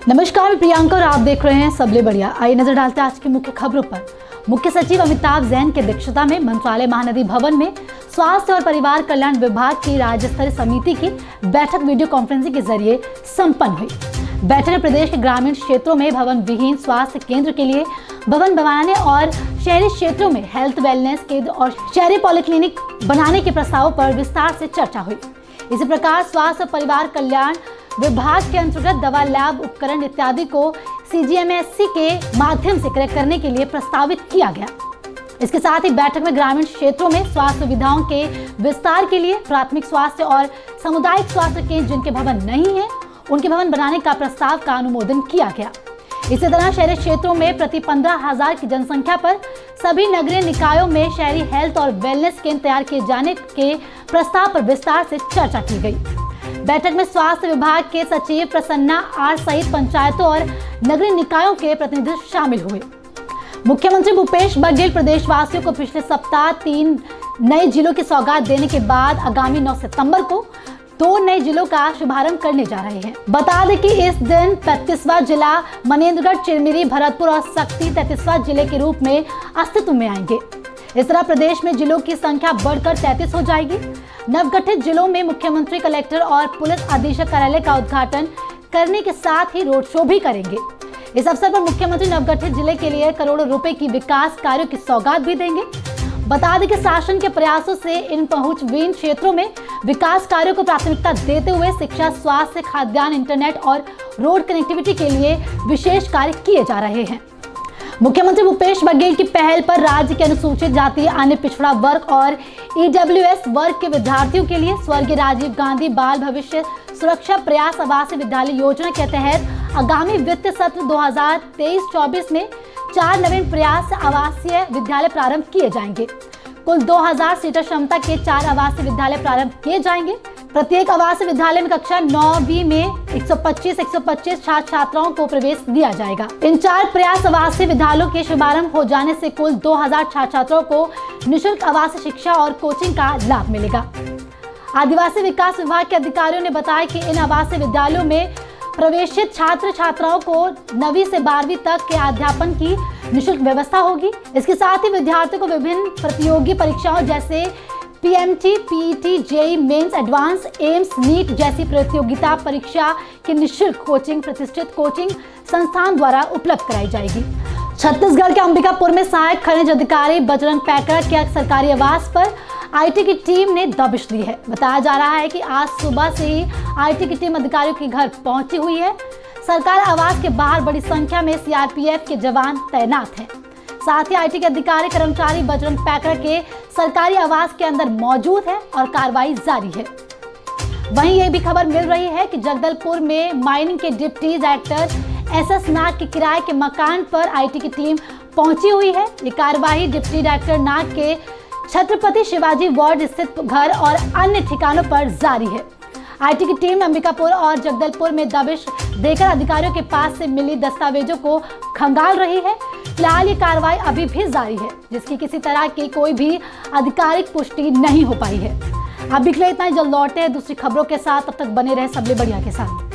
नमस्कार, मैं प्रियंका और आप देख रहे हैं सबले बढ़िया। आइए नजर डालते हैं आज की मुख्य खबरों पर। मुख्य सचिव अमिताभ जैन की अध्यक्षता में मंत्रालय महानदी भवन में स्वास्थ्य और परिवार कल्याण विभाग की राज्य स्तरीय समिति की बैठक वीडियो कॉन्फ्रेंसिंग के जरिए संपन्न हुई। बैठक में प्रदेश के ग्रामीण क्षेत्रों में भवन विहीन स्वास्थ्य केंद्र के लिए भवन बनाने और शहरी क्षेत्रों में हेल्थ वेलनेस केंद्र और शहरी पॉलिक्लिनिक बनाने के प्रस्तावों पर विस्तार से चर्चा हुई। इसी प्रकार स्वास्थ्य और परिवार कल्याण विभाग के अंतर्गत दवा, लैब उपकरण इत्यादि को CGMSC के माध्यम से क्रय करने के लिए प्रस्तावित किया गया। इसके साथ ही बैठक में ग्रामीण क्षेत्रों में स्वास्थ्य सुविधाओं के विस्तार के लिए प्राथमिक स्वास्थ्य और सामुदायिक स्वास्थ्य केंद्र जिनके भवन नहीं है उनके भवन बनाने का प्रस्ताव का अनुमोदन किया गया। इसी तरह शहरी क्षेत्रों में प्रति 15,000 की जनसंख्या पर सभी नगरीय निकायों में शहरी हेल्थ और वेलनेस केंद्र तैयार किए जाने के प्रस्ताव पर विस्तार से चर्चा की गई। बैठक में स्वास्थ्य विभाग के सचिव प्रसन्ना आर सहित पंचायतों और नगरीय निकायों के प्रतिनिधि शामिल हुए। मुख्यमंत्री भूपेश बघेल प्रदेशवासियों को पिछले सप्ताह 3 नए जिलों की सौगात देने के बाद आगामी 9 सितंबर को 2 नए जिलों का शुभारंभ करने जा रहे हैं। बता दें कि इस दिन 35वां जिला मनेन्द्रगढ़, चिरमिरी, भरतपुर और सक्ती 33वां जिले के रूप में अस्तित्व में आएंगे। इस तरह प्रदेश में जिलों की संख्या बढ़कर 33 हो जाएगी। नवगठित जिलों में मुख्यमंत्री, कलेक्टर और पुलिस अधीक्षक कार्यालय का उद्घाटन करने के साथ ही रोड शो भी करेंगे। इस अवसर पर मुख्यमंत्री नवगठित जिले के लिए करोड़ों रुपए की विकास कार्यों की सौगात भी देंगे। बता दें कि शासन के प्रयासों से इन पहुंचविहीन क्षेत्रों में विकास कार्यों को प्राथमिकता देते हुए शिक्षा, स्वास्थ्य, खाद्यान्न, इंटरनेट और रोड कनेक्टिविटी के लिए विशेष कार्य किए जा रहे हैं। मुख्यमंत्री भूपेश बघेल की पहल पर राज्य के अनुसूचित जाति, अन्य पिछड़ा वर्ग और EWS वर्ग के विद्यार्थियों के लिए स्वर्गीय राजीव गांधी बाल भविष्य सुरक्षा प्रयास आवासीय विद्यालय योजना के तहत आगामी वित्तीय सत्र 2023-24 में 4 नवीन प्रयास आवासीय विद्यालय प्रारंभ किए जाएंगे। कुल 2000 सीटर क्षमता के 4 आवासीय विद्यालय प्रारंभ किए जाएंगे। प्रत्येक आवासीय विद्यालय में कक्षा 9वीं में 125 छात्र छात्राओं को प्रवेश दिया जाएगा। इन 4 प्रयास आवासीय विद्यालयों के शुभारंभ हो जाने से कुल 2000 छात्र छात्राओं को निःशुल्क आवासीय शिक्षा और कोचिंग का लाभ मिलेगा। आदिवासी विकास विभाग के अधिकारियों ने बताया कि इन आवासीय विद्यालयों में प्रवेशित छात्र छात्राओं को 9वीं से 12वीं तक के अध्यापन की निःशुल्क व्यवस्था होगी। इसके साथ ही विद्यार्थियों को विभिन्न प्रतियोगी परीक्षाओं जैसे PMT, PET, JEE mains, advance, AIIMS, NEET जैसी प्रतियोगिता परीक्षा की निःशुल्क कोचिंग प्रतिष्ठित कोचिंग संस्थान द्वारा उपलब्ध कराई जाएगी। छत्तीसगढ़ के अंबिकापुर में सहायक खनिज अधिकारी बजरंग पैकरा के सरकारी आवास पर IT की टीम ने दबिश दी है। बताया जा रहा है कि आज सुबह से ही IT की टीम अधिकारियों के घर पहुंची हुई है। सरकारी आवास के बाहर बड़ी संख्या में CRPF के जवान तैनात हैं। साथ ही IT के अधिकारी कर्मचारी बजरंग पैकरा के सरकारी आवास के अंदर मौजूद है और कार्रवाई जारी है। वहीं ये भी खबर मिल रही है कि जगदलपुर में माइनिंग के डिप्टी डायरेक्टर SS नाग के किराए के मकान पर IT की टीम पहुंची हुई है। ये कार्रवाई डिप्टी डायरेक्टर नाग के छत्रपति शिवाजी वार्ड स्थित घर और अन्य ठिकानों पर जारी है। IT की टीम अंबिकापुर और जगदलपुर में दबिश देकर अधिकारियों के पास से मिली दस्तावेजों को खंगाल रही है। फिलहाल ये कार्रवाई अभी भी जारी है, जिसकी किसी तरह की कोई भी आधिकारिक पुष्टि नहीं हो पाई है। अब इतना ही, जल्द लौटते हैं दूसरी खबरों के साथ। तब तक बने रहे सबले बढ़िया के साथ।